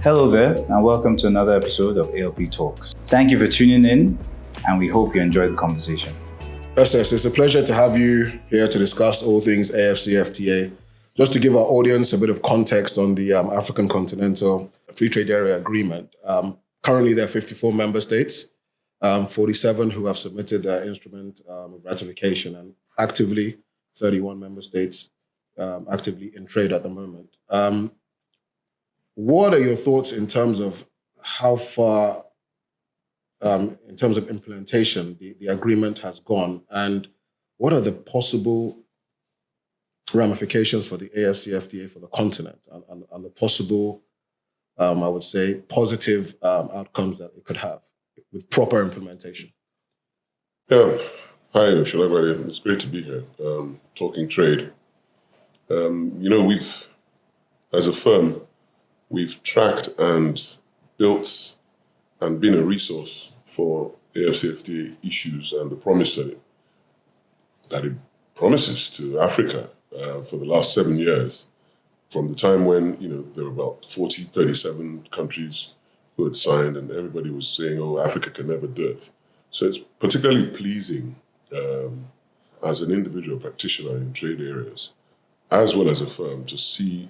Hello there, and welcome to another episode of ALPTalks. Thank you for tuning in, and we hope you enjoy the conversation. Yes, it's a pleasure to have you here to discuss all things AfCFTA. Just to give our audience a bit of context on the African Continental Free Trade Area Agreement. Currently, there are 54 member states, 47 who have submitted their instrument of ratification, and actively 31 member states actively in trade at the moment. What are your thoughts in terms of how far, in terms of implementation, the agreement has gone, and what are the possible ramifications for the AfCFTA for the continent, and the possible, I would say, positive outcomes that it could have with proper implementation? Yeah. Hi, Solagbade. It's great to be here, talking trade. As a firm, we've tracked and built and been a resource for AfCFTA issues and the promise that it promises to Africa for the last 7 years, from the time when there were about 37 countries who had signed, and everybody was saying, "Oh, Africa can never do it." So it's particularly pleasing as an individual practitioner in trade areas, as well as a firm, to see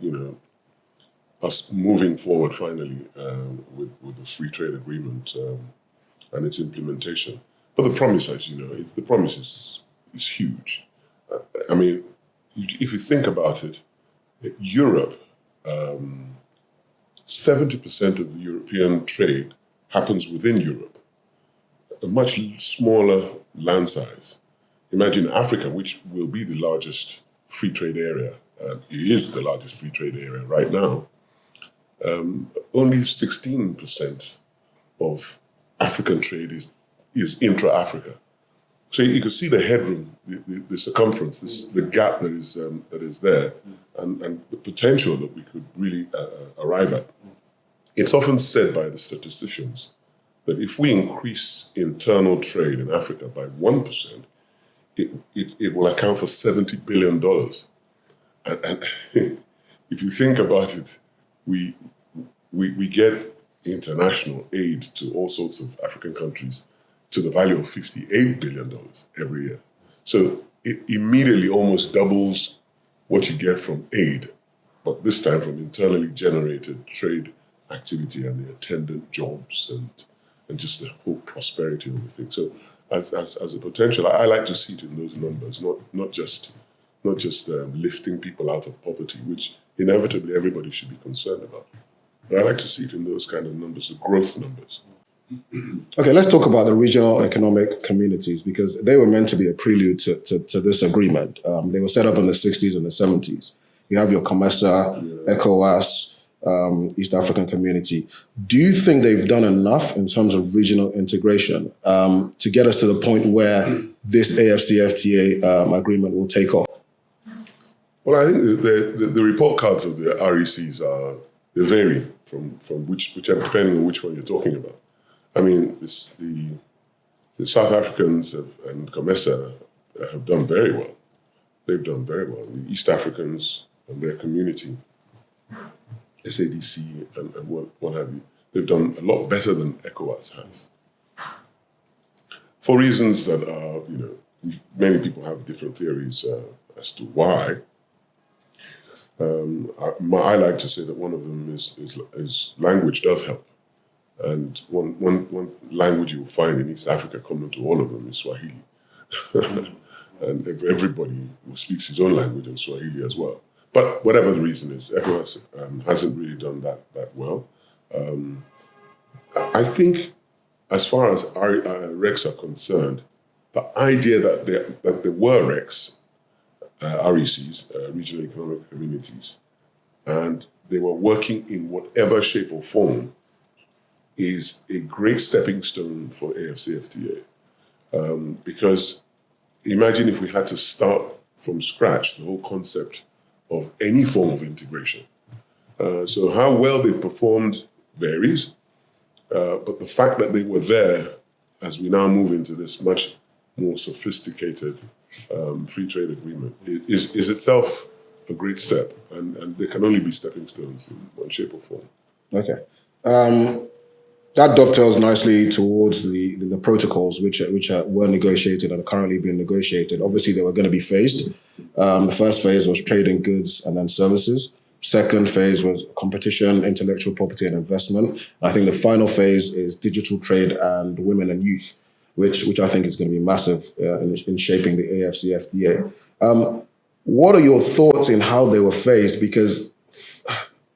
us moving forward finally with the free trade agreement and its implementation. But the promise, as you know, the promise is huge. I mean, if you think about it, Europe, 70% of the European trade happens within Europe, a much smaller land size. Imagine Africa, which will be the largest free trade area, is the largest free trade area right now. Only 16% of African trade is intra-Africa. So you can see the headroom, the circumference, the gap that is there, and the potential that we could really arrive at. It's often said by the statisticians that if we increase internal trade in Africa by 1%, it will account for $70 billion. And if you think about it, we get international aid to all sorts of African countries to the value of $58 billion every year. So it immediately almost doubles what you get from aid, but this time from internally generated trade activity and the attendant jobs and just the whole prosperity of the thing. So as a potential, I like to see it in those numbers, not just lifting people out of poverty, which inevitably everybody should be concerned about. But I like to see it in those kind of numbers, the growth numbers. Okay, let's talk about the regional economic communities, because they were meant to be a prelude to this agreement. They were set up in the 60s and the 70s. You have your COMESA, ECOWAS, East African Community. Do you think they've done enough in terms of regional integration to get us to the point where this AfCFTA agreement will take off? Well, I think the report cards of the RECs they vary from whichever, depending on which one you're talking about. I mean, the South Africans and COMESA have done very well. They've done very well. The East Africans and their community, SADC and what have you, they've done a lot better than ECOWAS has. For reasons that are, many people have different theories as to why. I like to say that one of them is language does help. And one language you will find in East Africa common to all of them is Swahili. And everybody speaks his own language in Swahili as well. But whatever the reason is, ECOWAS hasn't really done that well. I think as far as RECs are concerned, the idea that there were RECs, RECs, Regional Economic Communities, and they were working in whatever shape or form is a great stepping stone for AfCFTA. Because imagine if we had to start from scratch the whole concept of any form of integration. So how well they've performed varies, but the fact that they were there as we now move into this much more sophisticated free trade agreement is itself a great step, and there can only be stepping stones in one shape or form. Okay. That dovetails nicely towards the protocols which were negotiated and are currently being negotiated. Obviously, they were going to be phased. The first phase was trade in goods and then services. Second phase was competition, intellectual property, and investment. I think the final phase is digital trade and women and youth, which I think is going to be massive in shaping the AfCFTA. What are your thoughts in how they were phased? Because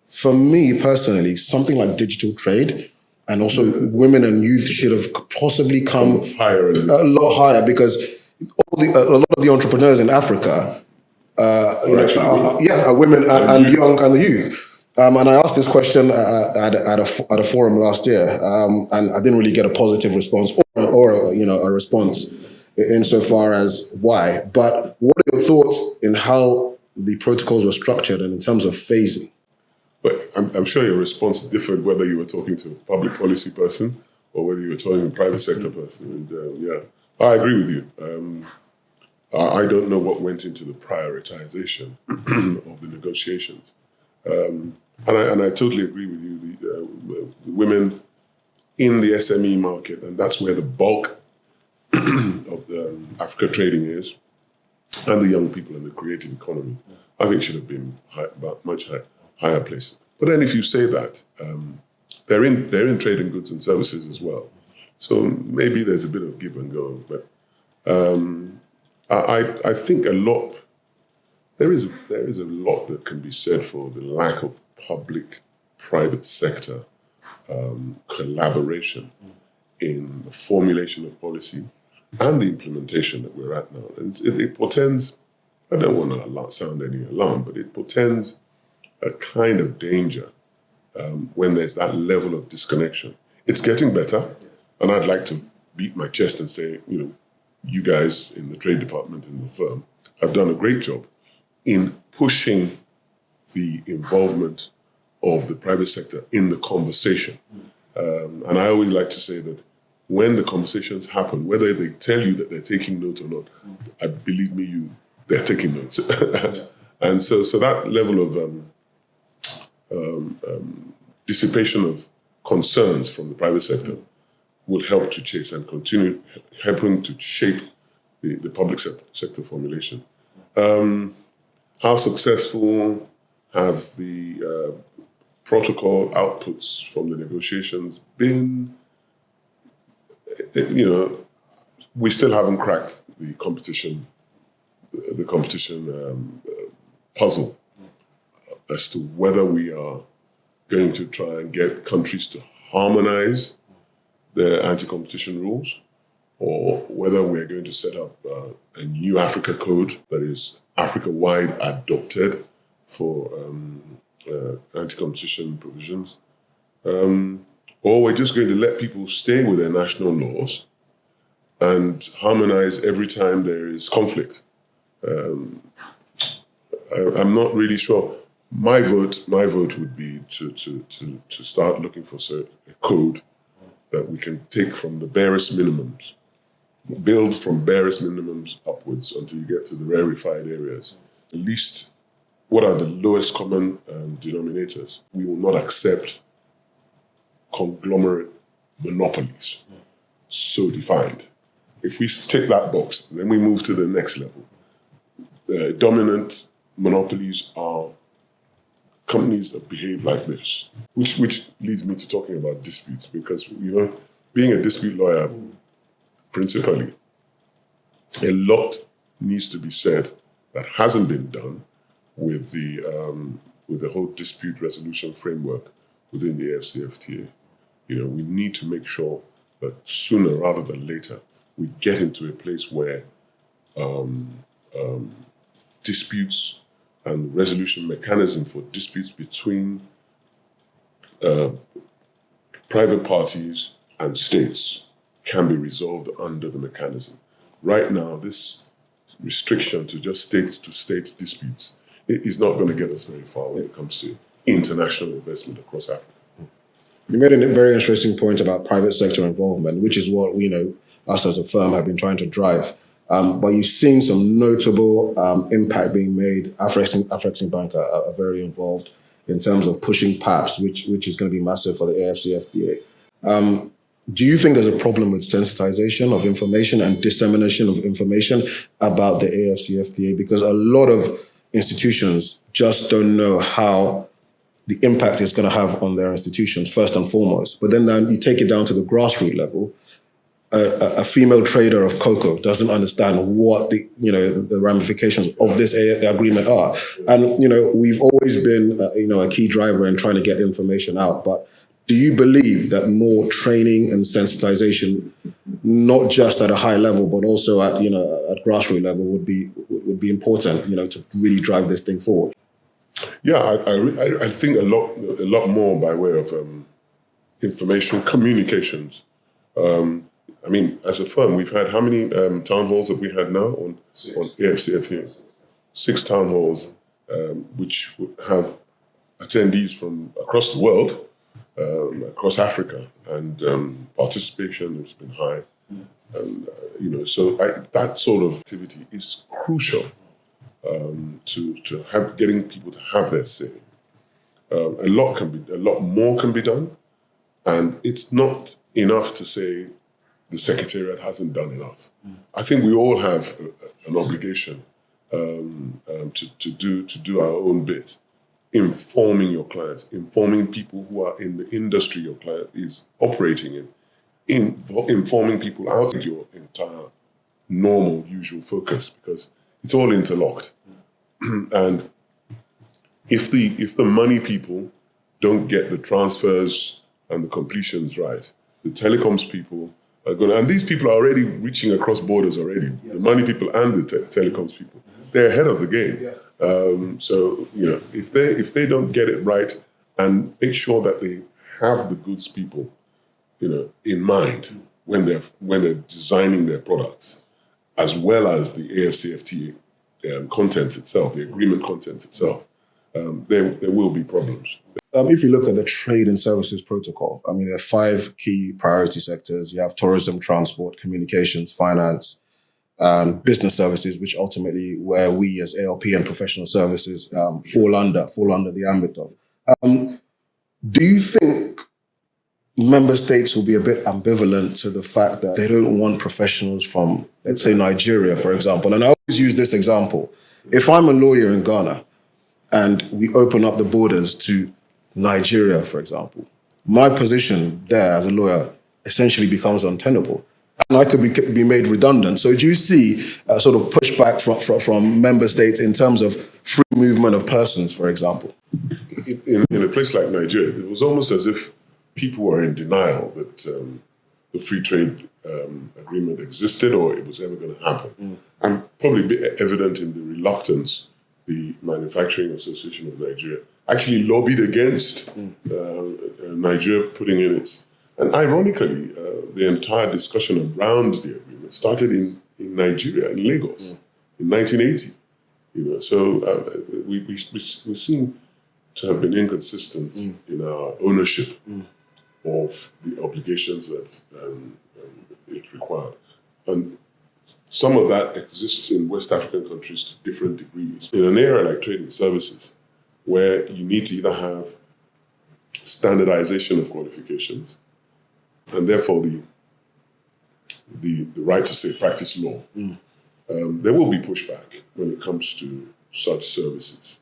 for me personally, something like digital trade and also women and youth should have possibly come higher, a lot higher, because a lot of the entrepreneurs in Africa, are women and young and the youth. And I asked this question at a forum last year, and I didn't really get a positive response or a response insofar as why. But what are your thoughts in how the protocols were structured and in terms of phasing? But I'm sure your response differed whether you were talking to a public policy person or whether you were talking to a private sector person. And I agree with you. I don't know what went into the prioritization of the negotiations. And I totally agree with you. The women in the SME market, and that's where the bulk of the Africa trading is, and the young people in the creative economy, I think should have been much higher place. But then if you say that, they're in trade in goods and services as well. So maybe there's a bit of give and go. But I think there is a lot that can be said for the lack of public-private sector collaboration in the formulation of policy and the implementation that we're at now. And it portends, I don't want to sound any alarm, but it portends a kind of danger when there's that level of disconnection. It's getting better, and I'd like to beat my chest and say, you guys in the trade department in the firm have done a great job in pushing the involvement of the private sector in the conversation. And I always like to say that when the conversations happen, whether they tell you that they're taking note or not, believe me, they're taking notes. And so that level of dissipation of concerns from the private sector will help to chase and continue helping to shape the public sector formulation. How successful have the protocol outputs from the negotiations been? We still haven't cracked the competition puzzle as to whether we are going to try and get countries to harmonize their anti-competition rules, or whether we're going to set up a new Africa code that is Africa-wide adopted for anti-competition provisions, or we're just going to let people stay with their national laws and harmonize every time there is conflict. I'm not really sure. My vote would be to start looking for a code that we can take from the barest minimums, build from barest minimums upwards until you get to the rarefied areas. At least, what are the lowest common denominators? We will not accept conglomerate monopolies so defined. If we tick that box, then we move to the next level. Dominant monopolies are companies that behave like this, which leads me to talking about disputes, because, being a dispute lawyer, principally, a lot needs to be said that hasn't been done with the whole dispute resolution framework within the AfCFTA. We need to make sure that sooner rather than later, we get into a place where disputes and resolution mechanism for disputes between private parties and states can be resolved under the mechanism. Right now, this restriction to just state-to-state disputes is not going to get us very far when it comes to international investment across Africa. You made a very interesting point about private sector involvement, which is what us as a firm have been trying to drive. But you've seen some notable impact being made. Afrexim Bank are very involved. in terms of pushing PAPs, which is going to be massive for the AfCFTA. Do you think there's a problem with sensitization of information and dissemination of information about the AfCFTA? Because a lot of institutions just don't know how the impact it's going to have on their institutions, first and foremost. But then you take it down to the grassroots level. A female trader of cocoa doesn't understand what the ramifications of this agreement are. And, we've always been, a key driver in trying to get information out. But do you believe that more training and sensitization, not just at a high level, but also at grassroots level would be important, to really drive this thing forward? Yeah, I think a lot more by way of information, communications. As a firm, we've had how many town halls have we had now on AfCFTA? 6 town halls, which have attendees from across the world, across Africa, and participation has been high. And, so that sort of activity is crucial to have getting people to have their say. A lot more can be done, and it's not enough to say the Secretariat hasn't done enough. I think we all have an obligation to do our own bit, informing your clients, informing people who are in the industry your client is operating in, informing people out of your entire normal, usual focus, because it's all interlocked. And if the money people don't get the transfers and the completions right, the telecoms people are going to, and these people are already reaching across borders already, the money people and the telecoms people, they're ahead of the game. So, if they don't get it right and make sure that they have the goods people, in mind when they're designing their products, as well as the AfCFTA contents itself, the agreement contents itself, there will be problems. If you look at the Trade and Services Protocol, there are 5 key priority sectors. You have tourism, transport, communications, finance, and business services, which ultimately where we as ALP and professional services fall under the ambit of. Do you think member states will be a bit ambivalent to the fact that they don't want professionals from, let's say, Nigeria, for example? And I always use this example. If I'm a lawyer in Ghana and we open up the borders to Nigeria, for example, my position there as a lawyer essentially becomes untenable. And I could be made redundant. So do you see a sort of pushback from member states in terms of free movement of persons, for example? In a place like Nigeria, it was almost as if people were in denial that the free trade agreement existed or it was ever going to happen. And probably be evident in the reluctance the Manufacturing Association of Nigeria actually lobbied against Nigeria putting in its... And ironically, the entire discussion around the agreement started in Nigeria, in Lagos, in 1980. So we seem to have been inconsistent in our ownership of the obligations that it required. And some of that exists in West African countries to different degrees. In an area like trade and services, where you need to either have standardization of qualifications, and therefore the right to say practice law, there will be pushback when it comes to such services.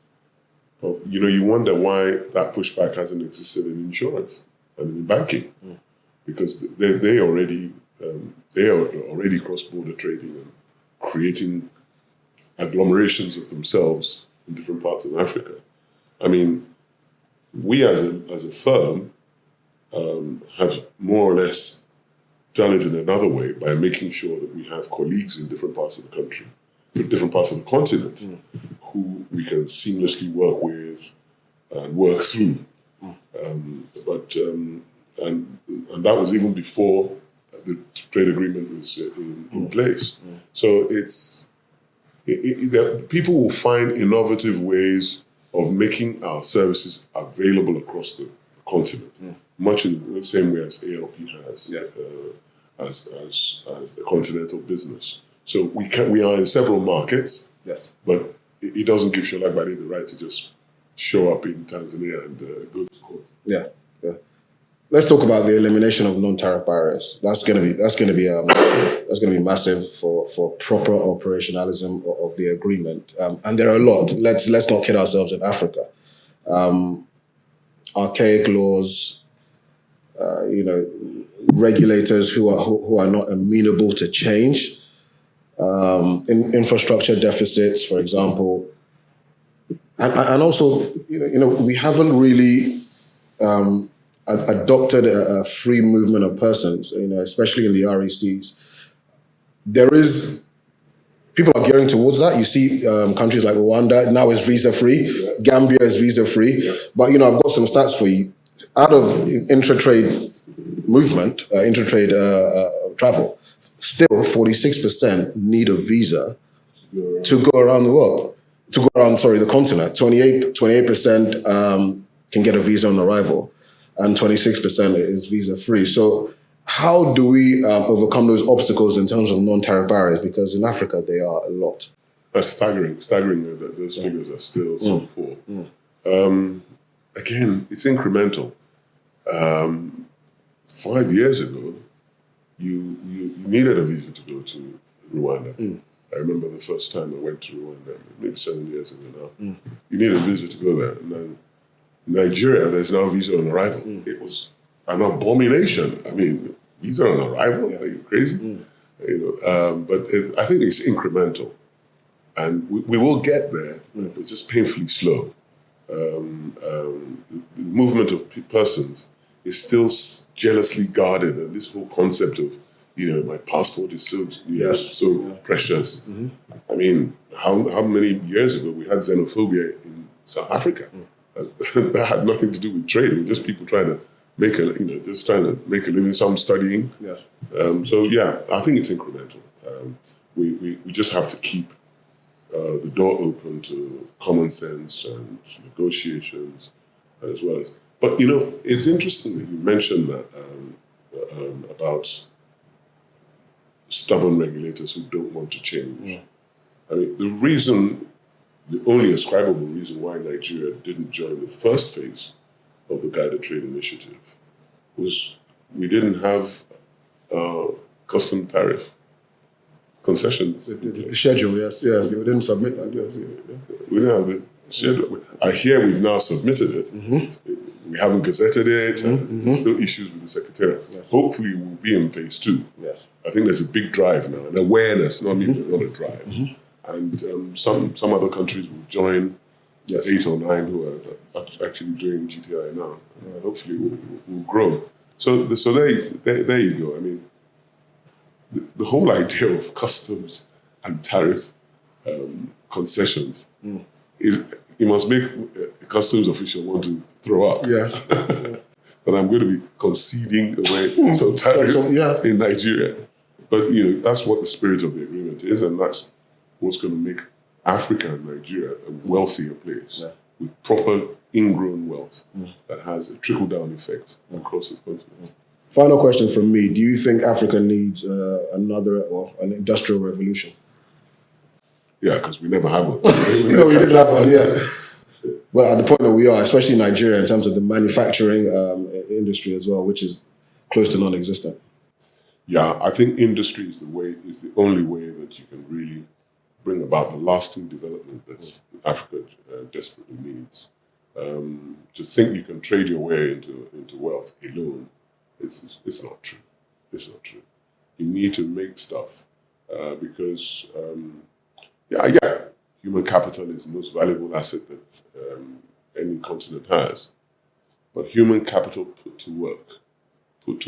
But, you wonder why that pushback hasn't existed in insurance and in banking, because they are already cross-border trading and creating agglomerations of themselves in different parts of Africa. We as a firm have more or less done it in another way by making sure that we have colleagues in different parts of the country, in different parts of the continent, who we can seamlessly work with and work through. And that was even before the trade agreement was in place. So people will find innovative ways of making our services available across the continent, much in the same way as ALP has as a continental business. So we are in several markets, but it doesn't give Solagbade the right to just show up in Tanzania and go to court. Yeah. Let's talk about the elimination of non-tariff barriers. That's going to be massive for proper operationalism of the agreement. And there are a lot. Let's not kid ourselves in Africa. Archaic laws, regulators who are not amenable to change, infrastructure deficits, for example, and also we haven't really adopted a free movement of persons, especially in the RECs. People are gearing towards that. You see countries like Rwanda now is visa-free. Gambia is visa-free. But, I've got some stats for you. Out of intra-trade movement, travel, still 46% need a visa to go around the world. To go around, the continent. 28% can get a visa on arrival, and 26% is visa-free. So how do we overcome those obstacles in terms of non-tariff barriers? Because in Africa, they are a lot. That's staggering that those figures are still so poor. Again, it's incremental. 5 years ago, you needed a visa to go to Rwanda. I remember the first time I went to Rwanda, maybe 7 years ago now. You need a visa to go there. And then Nigeria, there's now visa on arrival. It was an abomination. I mean, visa on arrival? Are you crazy? But I think it's incremental. And we will get there. It's just painfully slow. The movement of persons is still jealously guarded. And this whole concept of, my passport is so precious. I mean, how many years ago we had xenophobia in South Africa? That had nothing to do with trade. It was just people trying to make a living, some studying. I think it's incremental. We just have to keep the door open to common sense and negotiations as well as. But it's interesting that you mentioned that about stubborn regulators who don't want to change. I mean, the only ascribable reason why Nigeria didn't join the first phase of the Guided Trade Initiative was we didn't have custom tariff concessions. The schedule, yes. We didn't submit that. Yes. We didn't have the schedule. I hear we've now submitted it. We haven't gazetted it. There's still issues with the Secretariat. Yes. Hopefully we'll be in phase 2. Yes. I think there's a big drive now, an awareness, not a drive. And some other countries will join, 8 or 9 who are actually doing GTI now. Hopefully we'll grow. So there you go. I mean, the whole idea of customs and tariff concessions is, it must make a customs official want to throw up. But I'm going to be conceding away some tariff in Nigeria. But that's what the spirit of the agreement is, and that's what's going to make Africa and Nigeria a wealthier place with proper ingrown wealth that has a trickle-down effect across the continent. Final question from me. Do you think Africa needs an industrial revolution? Yeah, because we never had one. We didn't have one, yes. Well, at the point that we are, especially Nigeria, in terms of the manufacturing industry as well, which is close to non-existent. Yeah, I think industry is the only way that you can really bring about the lasting development that Africa desperately needs. To think you can trade your way into wealth alone, it's not true. It's not true. You need to make stuff because, human capital is the most valuable asset that any continent has. But human capital put to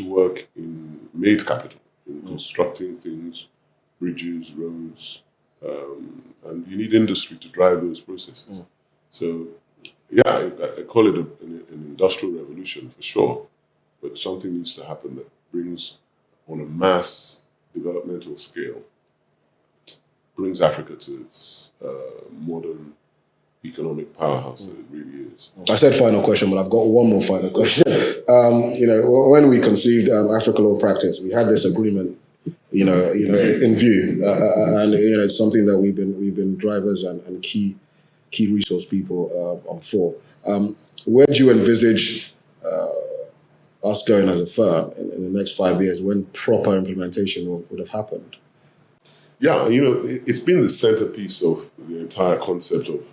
work in made capital, in constructing things, bridges, roads, and you need industry to drive those processes. So, I call it an industrial revolution for sure, but something needs to happen that brings, on a mass developmental scale, brings Africa to its modern economic powerhouse that it really is. I said final question, but I've got one more final question. When we conceived Africa Law Practice, we had this agreement, in view, and it's something that we've been drivers and key key resource people for. Where do you envisage us going as a firm in the next 5 years when proper implementation would have happened? Yeah, it's been the centerpiece of the entire concept of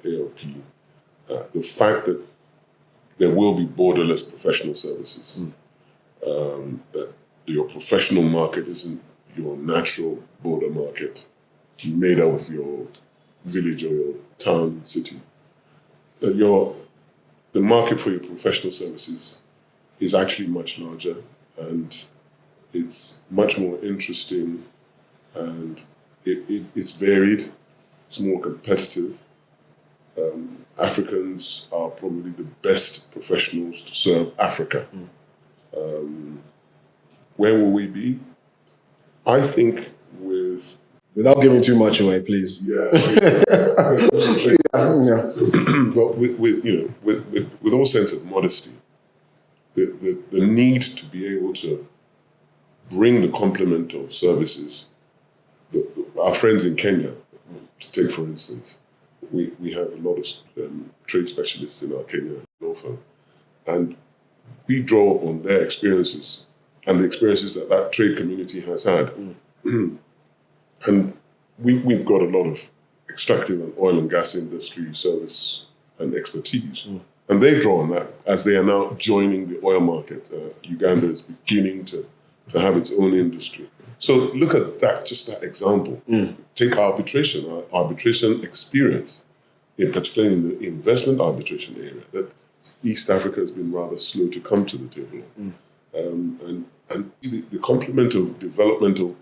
ALP. The fact that there will be borderless professional services, that your professional market isn't your natural border market made up of your village or your town, city, that the market for your professional services is actually much larger, and it's much more interesting, and it's varied, it's more competitive. Africans are probably the best professionals to serve Africa. Where will we be? I think without giving too much away, please. Yeah. Yeah. But with all sense of modesty, the need to be able to bring the complement of services. Our friends in Kenya, to take for instance, we have a lot of trade specialists in our Kenya law firm, and we draw on their experiences and the experiences that trade community has had. And we've got a lot of extractive and oil and gas industry service and expertise. And they draw on that as they are now joining the oil market. Uganda is beginning to have its own industry. So look at that, just that example. Take arbitration, our arbitration experience, particularly in the investment arbitration area, that East Africa has been rather slow to come to the table. And the complement of developmental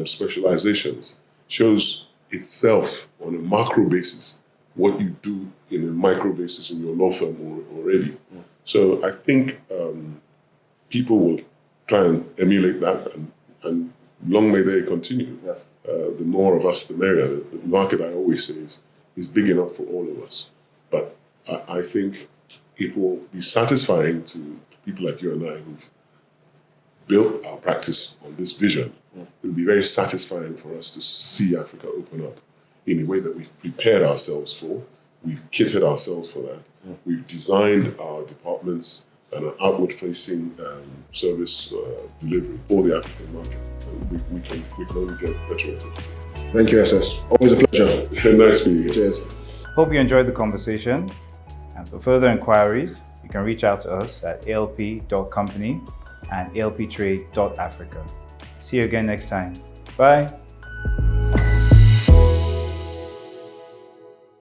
specializations shows itself on a macro basis what you do in a micro basis in your law firm already. So I think people will try and emulate that, and long may they continue. Yes. The more of us, the merrier. The market, I always say, is big enough for all of us. But I think it will be satisfying to people like you and I who've built our practice on this vision. It'll be very satisfying for us to see Africa open up in a way that we've prepared ourselves for. We've kitted ourselves for that. We've designed our departments and our outward-facing service delivery for the African market. And we can only get better at it. Thank you, SS. Always a pleasure. Nice meeting you. Cheers. Hope you enjoyed the conversation. And for further inquiries, you can reach out to us at alp.company and alptrade.africa. See you again next time. Bye.